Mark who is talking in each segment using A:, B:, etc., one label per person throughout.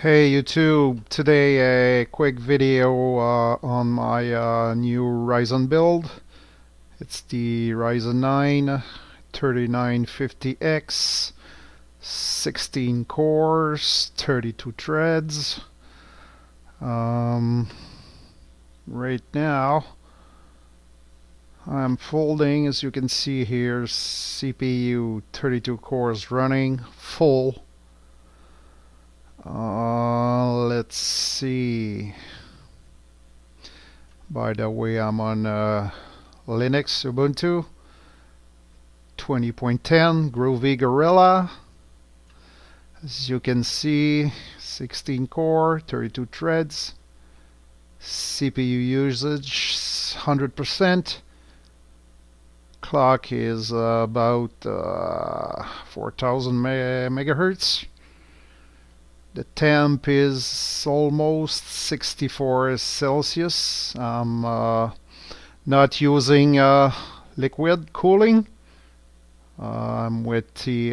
A: Hey YouTube, today a quick video on my new Ryzen build. It's the Ryzen 9 3950X, 16 cores, 32 threads. Right now I'm folding, as you can see here, CPU 32 cores running full. Let's see. By the way, I'm on Linux Ubuntu 20.10 Groovy Gorilla. As you can see, 16 core, 32 threads. CPU usage 100%. Clock is about 4000 megahertz. The temp is almost 64 Celsius. I'm not using liquid cooling. I'm with the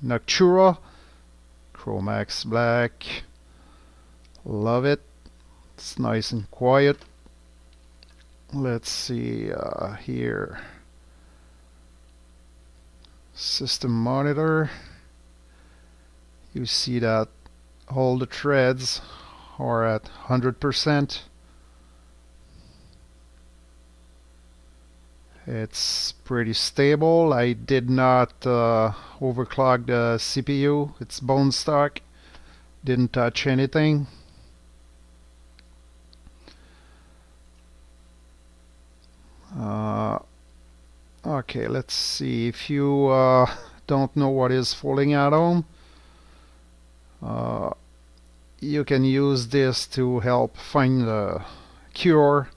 A: Noctua Chromax Black. Love it. It's nice and quiet. Let's see here. System monitor. You see that all the threads are at 100%. It's pretty stable. I did not overclock the CPU. It's bone stock. Didn't touch anything. Okay, let's see. If you don't know what is falling at home, you can use this to help find the cure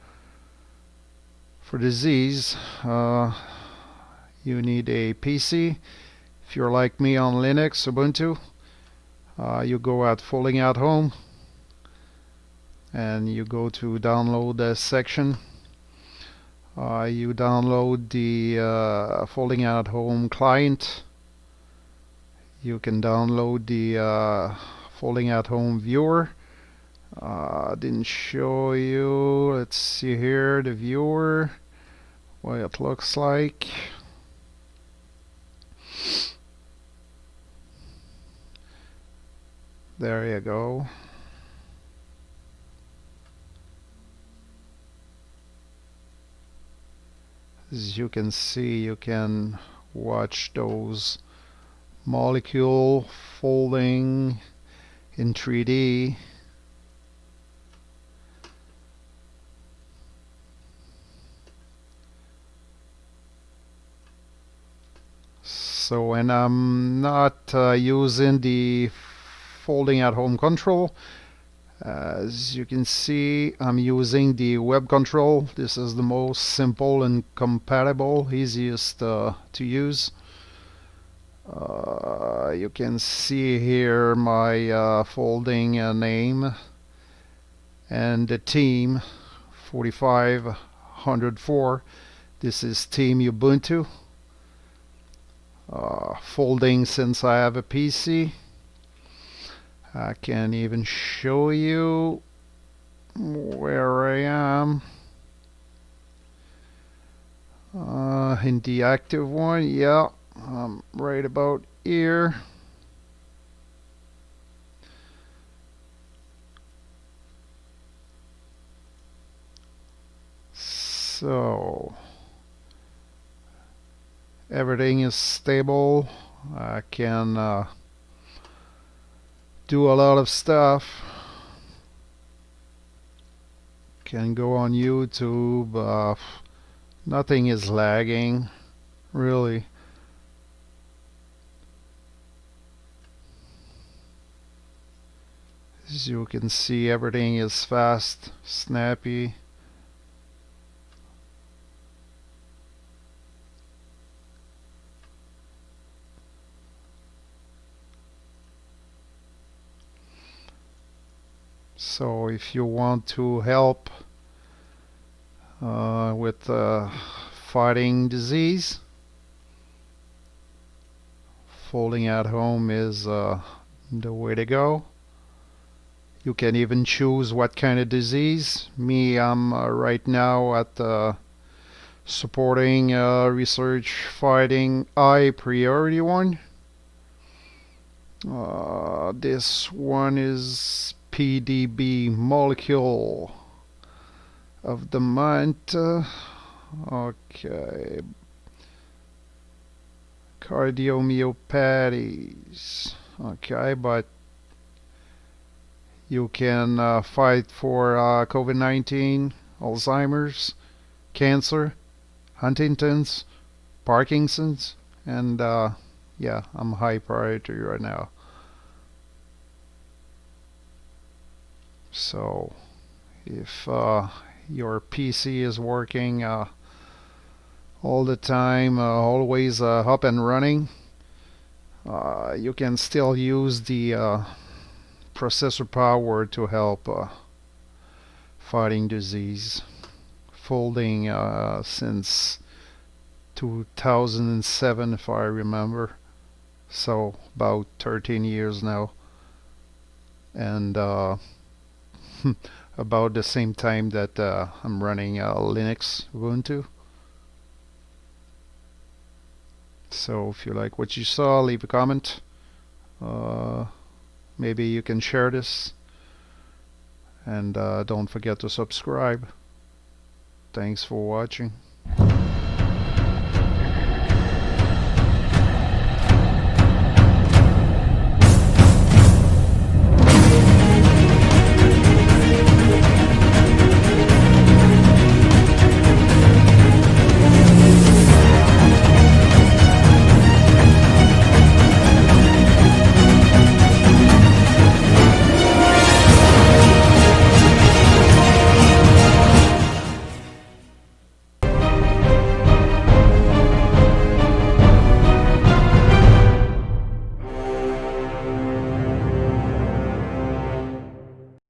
A: for disease. You need a PC. If you're like me on Linux, Ubuntu, you go at Falling Out Home and you go to download the section. You download the Falling Out Home client. You can download the Falling Out Home viewer. Didn't show you. Let's see here the viewer, what it looks like. There you go. As you can see, you can watch those molecule folding in 3D. So, and I'm not using the Folding at Home control. As you can see, I'm using the web control. This is the most simple and compatible, easiest to use. You can see here my folding name and the team 4504. This is Team Ubuntu. Folding since I have a PC. I can even show you where I am in the active one. Yeah, I'm right about here. So everything is stable. I can do a lot of stuff. Can go on YouTube. Nothing is lagging, really. As you can see, everything is fast, snappy. So if you want to help with fighting disease, Folding at Home is the way to go. You can even choose what kind of disease. Me, I'm right now at supporting research fighting I priority one. This one is PDB molecule of the month. Okay. Cardiomyopathies. Okay, but you can fight for COVID-19, Alzheimer's, cancer, Huntington's, Parkinson's, and yeah, I'm high priority right now. So if your PC is working all the time, always up and running, you can still use the processor power to help fighting disease. Folding since 2007, if I remember. So about 13 years now. And about the same time that I'm running Linux Ubuntu. So if you like what you saw, leave a comment. Maybe you can share this. And don't forget to subscribe. Thanks for watching.